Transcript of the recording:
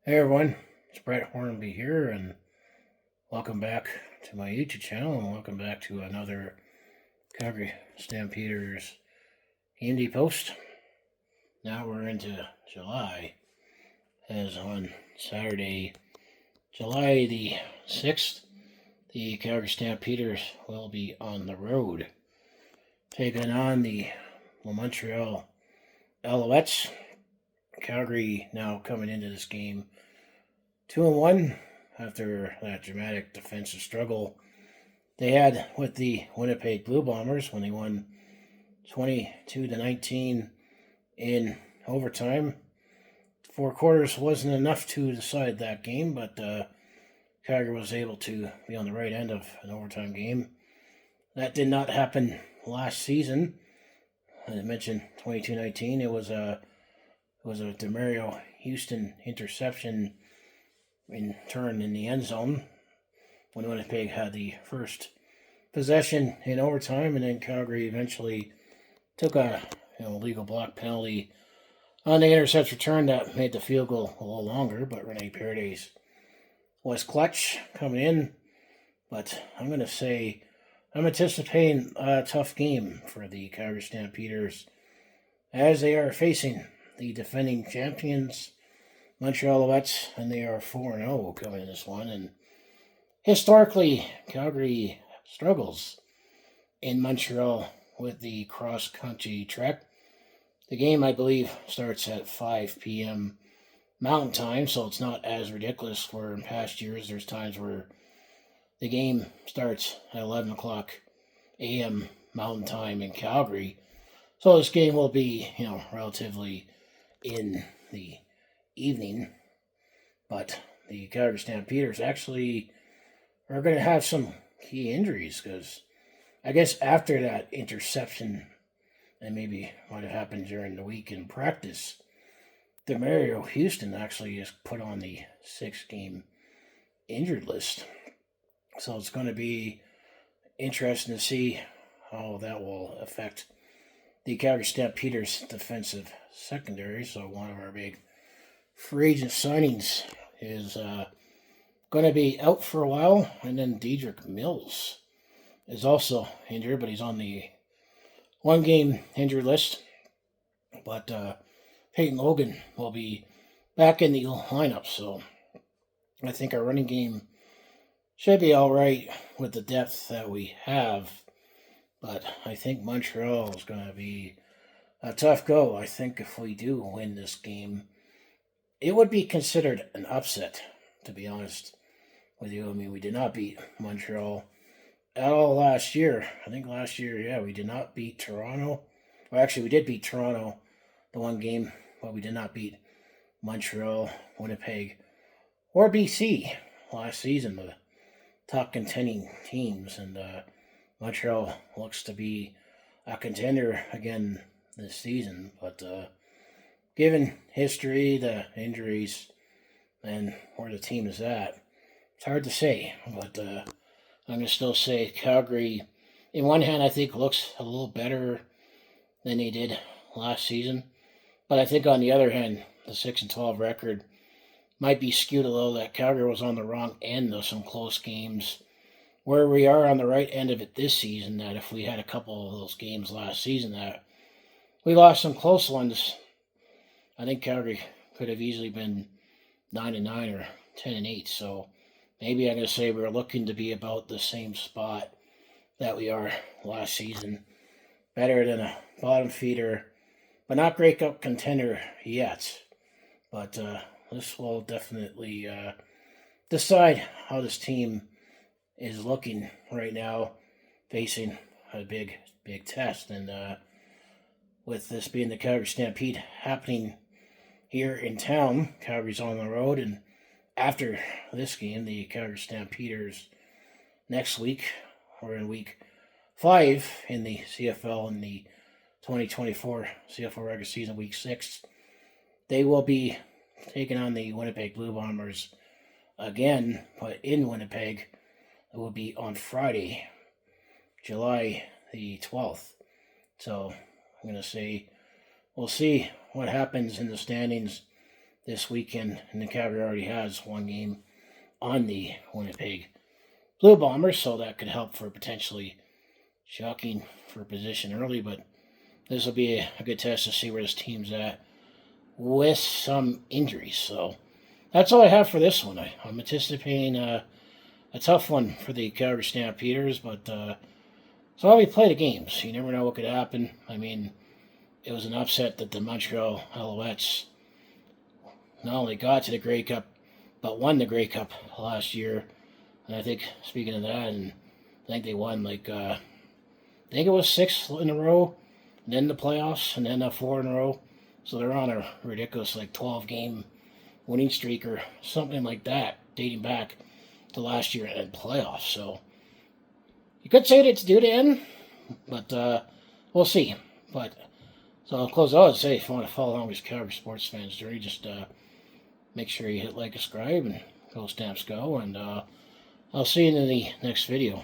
Hey everyone, it's Brett Hornby here, and welcome back to my YouTube channel, and welcome back to another Calgary Stampeders indie post. Now we're into July, as on Saturday, July the 6th, the Calgary Stampeders will be on the road, taking on the Montreal Alouettes. Calgary now coming into this game 2-1 after that dramatic defensive struggle they had with the Winnipeg Blue Bombers when they won 22-19 in overtime. 4 quarters wasn't enough to decide that game, but Calgary was able to be on the right end of an overtime game. That did not happen last season. As I mentioned, 22-19. It was a Demerio Houston interception in turn in the end zone when Winnipeg had the first possession in overtime, and then Calgary eventually took a legal block penalty on the intercept return that made the field goal a little longer, but Rene Paredes was clutch coming in. But I'm going to say I'm anticipating a tough game for the Calgary Stampeders as they are facing the defending champions, Montreal Alouettes, and they are 4-0 coming in this one. And historically, Calgary struggles in Montreal with the cross-country trek. The game, I believe, starts at 5 p.m. Mountain Time, so it's not as ridiculous where in past years there's times where the game starts at 11 o'clock a.m. Mountain Time in Calgary. So this game will be, relatively in the evening, but the Calgary Stampeders actually are going to have some key injuries because I guess after that interception, and maybe might have happened during the week in practice, Demerio Houston actually is put on the 6-game injured list. So it's going to be interesting to see how that will affect the Calgary Stampeders defensive secondary. So one of our big free agent signings is going to be out for a while, and then Dedrick Mills is also injured, but he's on the 1-game injured list. But Peyton Logan will be back in the lineup, so I think our running game should be all right with the depth that we have. But I think Montreal is going to be a tough go. I think if we do win this game, it would be considered an upset, to be honest with you. I mean, we did not beat Montreal at all last year. I think last year, we did not beat Toronto. Well, actually, we did beat Toronto the 1 game, but we did not beat Montreal, Winnipeg, or BC last season, the top contending teams. And Montreal looks to be a contender again this season, but given history, the injuries, and where the team is at, it's hard to say. But I'm going to still say Calgary, in one hand, I think looks a little better than they did last season. But I think on the other hand, the 6-12 record might be skewed a little. That Calgary was on the wrong end of some close games, where we are on the right end of it this season. That if we had a couple of those games last season that we lost some close ones, I think Calgary could have easily been 9-9 or 10-8. So maybe I'm going to say we're looking to be about the same spot that we are last season. Better than a bottom feeder, but not Grey Cup contender yet. But this will definitely decide how this team is looking right now, facing a big test. And with this being the Calgary Stampede happening here in town, Calgary's on the road, and after this game, the Calgary Stampeders next week, we're in week 5 in the CFL in the 2024 CFL Regular season, week 6. They will be taking on the Winnipeg Blue Bombers again, but in Winnipeg. It will be on Friday, July the 12th. So I'm going to say we'll see what happens in the standings this weekend, and the Calgary already has one game on the Winnipeg Blue Bombers, so that could help for potentially shocking for position early, but this will be a good test to see where this team's at with some injuries. So that's all I have for this one. I'm anticipating a tough one for the Calgary Stampeders, but so how we play the games. You never know what could happen. I mean, it was an upset that the Montreal Alouettes not only got to the Grey Cup, but won the Grey Cup last year. And I think, speaking of that, and I think they won like, I think it was 6 in a row, and then the playoffs, and then 4 in a row. So they're on a ridiculous like 12-game winning streak or something like that, dating back to last year and playoffs. So you could say that it's due to end, but we'll see. But so I'll close out and say, if you want to follow along with Calgary sports fans' journey, just make sure you hit like, subscribe, and go Stamps go. And I'll see you in the next video.